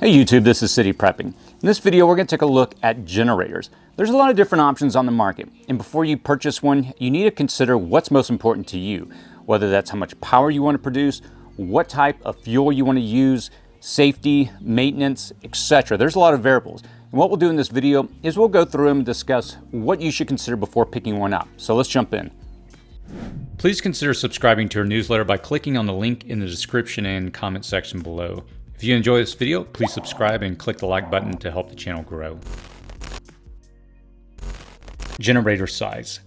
Hey YouTube, this is City Prepping. In this video, we're going to take a look at generators. There's a lot of different options on the market, and before you purchase one, you need to consider what's most important to you, whether that's how much power you want to produce, what type of fuel you want to use, safety, maintenance, etc. There's a lot of variables. And what we'll do in this video is we'll go through them and discuss what you should consider before picking one up. So let's jump in. Please consider subscribing to our newsletter by clicking on the link in the description and comment section below. If you enjoy this video, please subscribe and click the like button to help the channel grow. Generator size.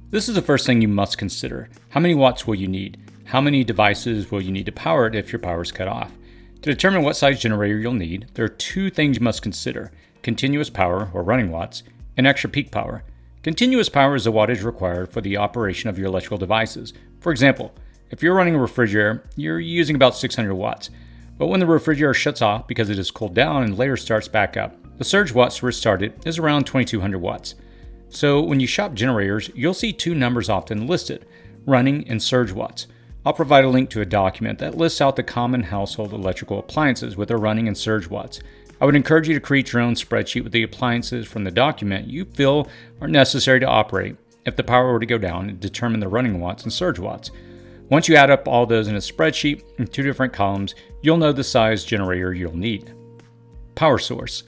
This is the first thing you must consider. How many watts will you need? How many devices will you need to power it if your power is cut off? To determine what size generator you'll need, there are two things you must consider: continuous power, or running watts, and extra peak power. Continuous power is the wattage required for the operation of your electrical devices. For example, if you're running a refrigerator, you're using about 600 watts. But when the refrigerator shuts off because it is cooled down and later starts back up, the surge watts to restart it is around 2200 watts. So when you shop generators, you'll see two numbers often listed: running and surge watts. I'll provide a link to a document that lists out the common household electrical appliances with their running and surge watts. I would encourage you to create your own spreadsheet with the appliances from the document you feel are necessary to operate if the power were to go down, and determine the running watts and surge watts. Once you add up all those in a spreadsheet in two different columns, you'll know the size generator you'll need. Power source.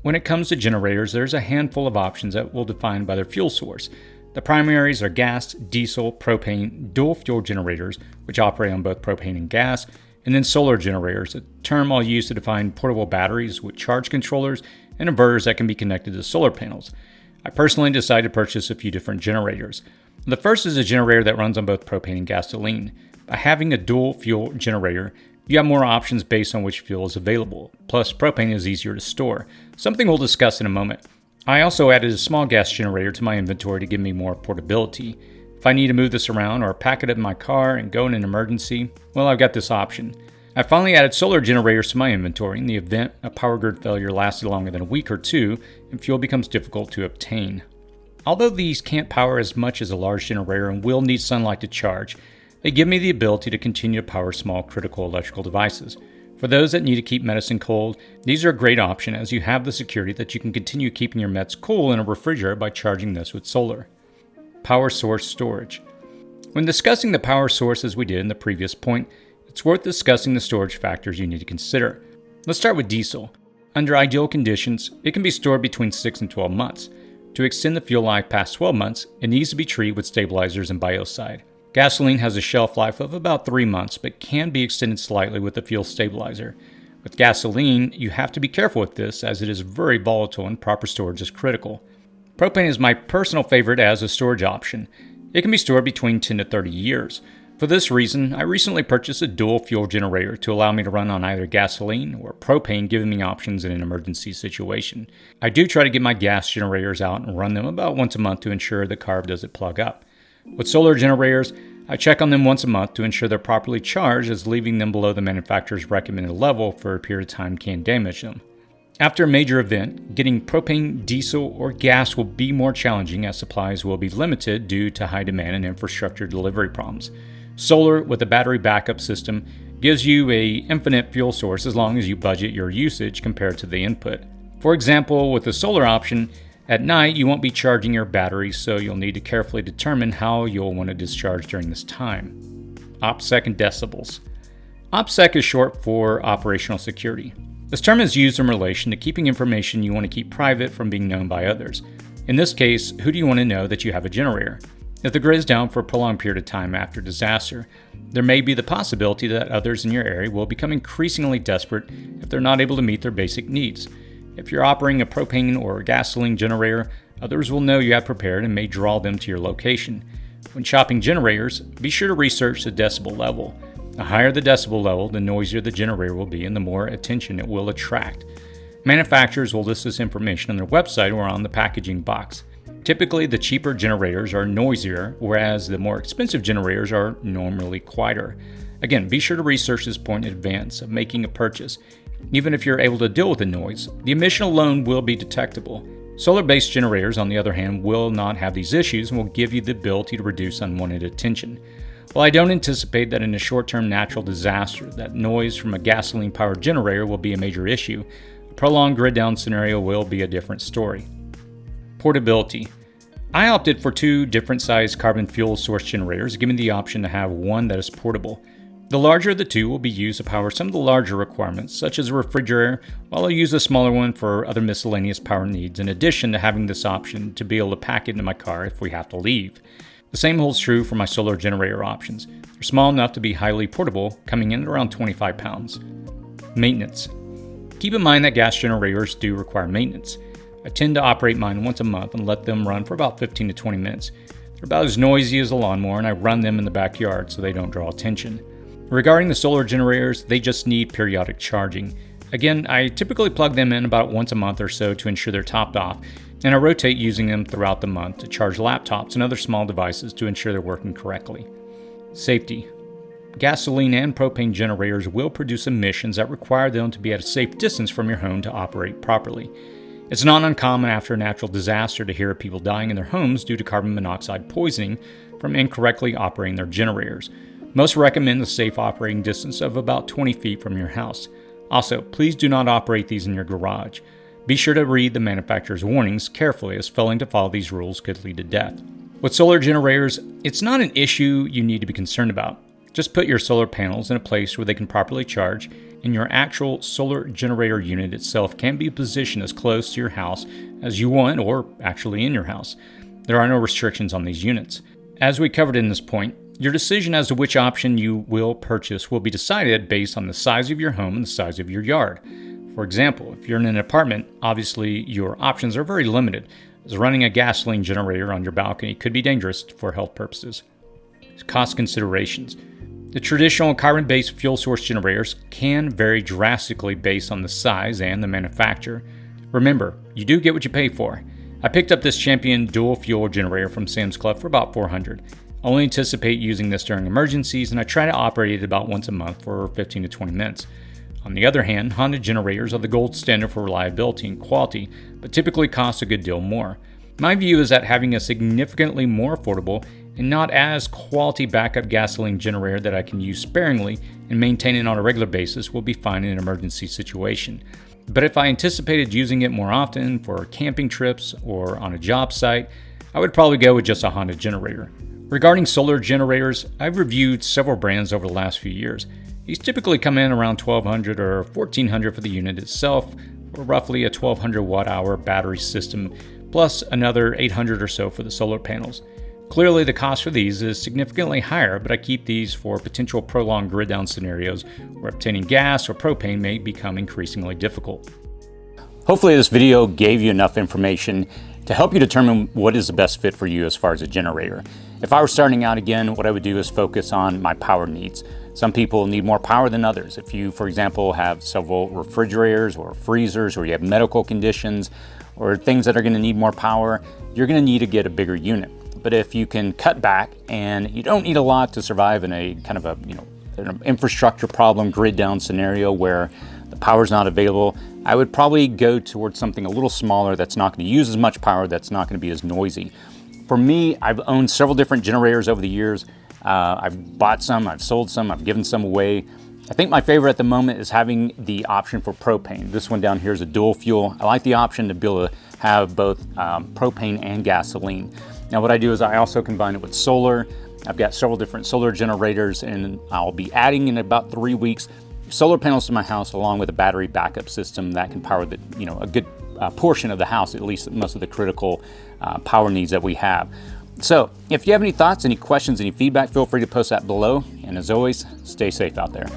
When it comes to generators, there's a handful of options that we'll define by their fuel source. The primaries are gas, diesel, propane, dual fuel generators, which operate on both propane and gas, and then solar generators, a term I'll use to define portable batteries with charge controllers and inverters that can be connected to solar panels. I personally decided to purchase a few different generators. The first is a generator that runs on both propane and gasoline. By having a dual fuel generator, you have more options based on which fuel is available. Plus, propane is easier to store, something we'll discuss in a moment. I also added a small gas generator to my inventory to give me more portability. If I need to move this around or pack it in my car and go in an emergency, well, I've got this option. I finally added solar generators to my inventory in the event a power grid failure lasted longer than a week or two and fuel becomes difficult to obtain. Although these can't power as much as a large generator and will need sunlight to charge, they give me the ability to continue to power small critical electrical devices. For those that need to keep medicine cold, these are a great option, as you have the security that you can continue keeping your meds cool in a refrigerator by charging this with solar. Power source storage. When discussing the power source as we did in the previous point, it's worth discussing the storage factors you need to consider. Let's start with diesel. Under ideal conditions, it can be stored between 6 and 12 months. To extend the fuel life past 12 months, it needs to be treated with stabilizers and biocide. Gasoline has a shelf life of about 3 months, but can be extended slightly with a fuel stabilizer. With gasoline, you have to be careful with this, as it is very volatile and proper storage is critical. Propane is my personal favorite as a storage option. It can be stored between 10 to 30 years. For this reason, I recently purchased a dual fuel generator to allow me to run on either gasoline or propane, giving me options in an emergency situation. I do try to get my gas generators out and run them about once a month to ensure the carb doesn't plug up. With solar generators, I check on them once a month to ensure they're properly charged, as leaving them below the manufacturer's recommended level for a period of time can damage them. After a major event, getting propane, diesel, or gas will be more challenging, as supplies will be limited due to high demand and infrastructure delivery problems. Solar with a battery backup system gives you an infinite fuel source as long as you budget your usage compared to the input. For example, with the solar option, at night you won't be charging your batteries, so you'll need to carefully determine how you'll want to discharge during this time. OPSEC and decibels. OPSEC is short for operational security. This term is used in relation to keeping information you want to keep private from being known by others. In this case, who do you want to know that you have a generator? If the grid is down for a prolonged period of time after disaster, there may be the possibility that others in your area will become increasingly desperate if they're not able to meet their basic needs. If you're operating a propane or gasoline generator, others will know you have prepared and may draw them to your location. When shopping generators, be sure to research the decibel level. The higher the decibel level, the noisier the generator will be and the more attention it will attract. Manufacturers will list this information on their website or on the packaging box. Typically, the cheaper generators are noisier, whereas the more expensive generators are normally quieter. Again, be sure to research this point in advance of making a purchase. Even if you're able to deal with the noise, the emission alone will be detectable. Solar-based generators, on the other hand, will not have these issues and will give you the ability to reduce unwanted attention. While I don't anticipate that in a short-term natural disaster that noise from a gasoline-powered generator will be a major issue, a prolonged grid-down scenario will be a different story. Portability. I opted for 2 different sized carbon fuel source generators, given the option to have one that is portable. The larger of the 2 will be used to power some of the larger requirements, such as a refrigerator, while I'll use a smaller one for other miscellaneous power needs, in addition to having this option to be able to pack it into my car if we have to leave. The same holds true for my solar generator options. They're small enough to be highly portable, coming in at around 25 pounds. Maintenance. Keep in mind that gas generators do require maintenance. I tend to operate mine once a month and let them run for about 15 to 20 minutes. They're about as noisy as a lawnmower, and I run them in the backyard so they don't draw attention. Regarding the solar generators, they just need periodic charging. Again, I typically plug them in about once a month or so to ensure they're topped off, and I rotate using them throughout the month to charge laptops and other small devices to ensure they're working correctly. Safety. Gasoline and propane generators will produce emissions that require them to be at a safe distance from your home to operate properly. It's not uncommon after a natural disaster to hear of people dying in their homes due to carbon monoxide poisoning from incorrectly operating their generators. Most recommend a safe operating distance of about 20 feet from your house. Also, please do not operate these in your garage. Be sure to read the manufacturer's warnings carefully, as failing to follow these rules could lead to death. With solar generators, it's not an issue you need to be concerned about. Just put your solar panels in a place where they can properly charge, and your actual solar generator unit itself can be positioned as close to your house as you want, or actually in your house. There are no restrictions on these units. As we covered in this point, your decision as to which option you will purchase will be decided based on the size of your home and the size of your yard. For example, if you're in an apartment, obviously your options are very limited, as running a gasoline generator on your balcony could be dangerous for health purposes. Cost considerations. The traditional carbon-based fuel source generators can vary drastically based on the size and the manufacturer. Remember, you do get what you pay for. I picked up this Champion dual fuel generator from Sam's Club for about $400. I only anticipate using this during emergencies, and I try to operate it about once a month for 15 to 20 minutes. On the other hand, Honda generators are the gold standard for reliability and quality, but typically cost a good deal more. My view is that having a significantly more affordable and not as quality backup gasoline generator that I can use sparingly and maintain it on a regular basis will be fine in an emergency situation. But if I anticipated using it more often for camping trips or on a job site, I would probably go with just a Honda generator. Regarding solar generators, I've reviewed several brands over the last few years. These typically come in around $1,200 or $1,400 for the unit itself, or roughly a 1,200 watt-hour battery system, plus another $800 or so for the solar panels. Clearly, the cost for these is significantly higher, but I keep these for potential prolonged grid down scenarios where obtaining gas or propane may become increasingly difficult. Hopefully this video gave you enough information to help you determine what is the best fit for you as far as a generator. If I were starting out again, what I would do is focus on my power needs. Some people need more power than others. If you, for example, have several refrigerators or freezers, or you have medical conditions or things that are going to need more power, you're going to need to get a bigger unit. But if you can cut back and you don't need a lot to survive in a kind of an infrastructure problem, grid down scenario where the power's not available, I would probably go towards something a little smaller that's not going to use as much power, that's not going to be as noisy. For me, I've owned several different generators over the years. I've bought some, I've sold some, I've given some away. I think my favorite at the moment is having the option for propane. This one down here is a dual fuel. I like the option to be able to have both propane and gasoline. Now what I do is I also combine it with solar. I've got several different solar generators, and I'll be adding in about 3 weeks solar panels to my house, along with a battery backup system that can power a good portion of the house, at least most of the critical power needs that we have. So if you have any thoughts, any questions, any feedback, feel free to post that below. And as always, stay safe out there.